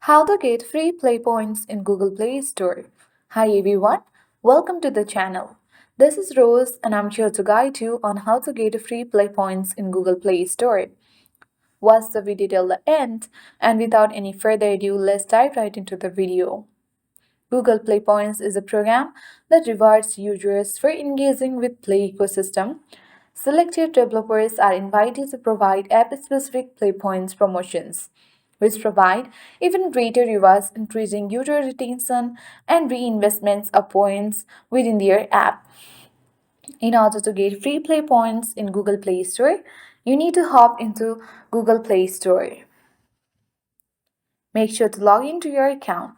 How to get free Play points in Google Play Store. Hi everyone, welcome to the channel. This is Rose and I'm here to guide you on how to get free Play points in Google Play Store. Watch the video till the end, and without any further ado, let's dive right into the video. Google Play Points is a program that rewards users for engaging with Play ecosystem. Selected developers are invited to provide app-specific Play Points promotions, which provide even greater rewards, increasing user retention and reinvestments of points within their app. In order to get free Play Points in Google Play Store, you need to hop into Google Play Store. Make sure to log into your account.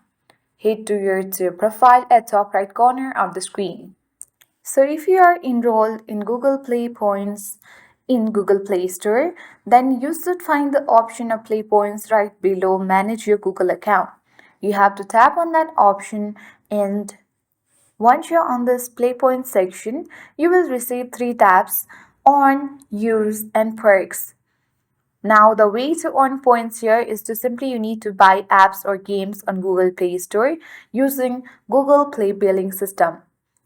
Head to your profile at top right corner of the screen. So if you are enrolled in Google Play Points in Google Play Store, then you should find the option of Play Points right below Manage Your Google Account. You have to tap on that option, and once you're on this Play Points section, you will receive 3 tabs: On, Use and Perks. Now, the way to earn points here is to simply you need to buy apps or games on Google Play Store using Google Play billing system.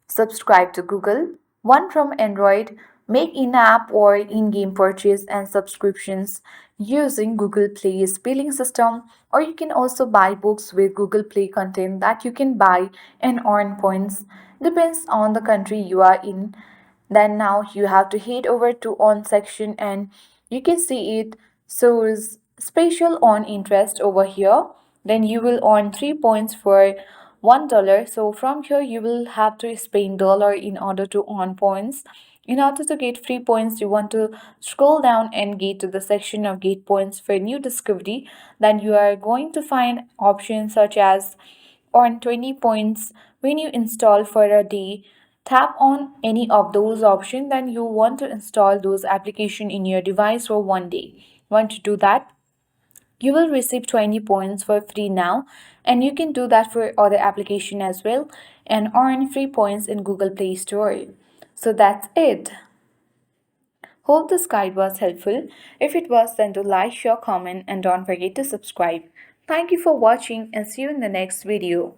Subscribe to Google One from Android, make in-app or in-game purchase and subscriptions using Google Play's billing system, or you can also buy books with Google Play content that you can buy and earn points. Depends on the country you are in. Then now you have to head over to on section, and you can see it shows special on interest over here. Then you will earn 3 points for $1. So from here you will have to spend dollar in order to earn points. In order to get free points, you want to scroll down and get to the section of get points for new discovery. Then you are going to find options such as earn 20 points when you install for a day. Tap on any of those options, then you want to install those application in your device for one day. Once you do that, you will receive 20 points for free now, and you can do that for other application as well and earn free points in Google Play Store. So that's it. Hope this guide was helpful. If it was, then do like, share, comment and don't forget to subscribe. Thank you for watching and see you in the next video.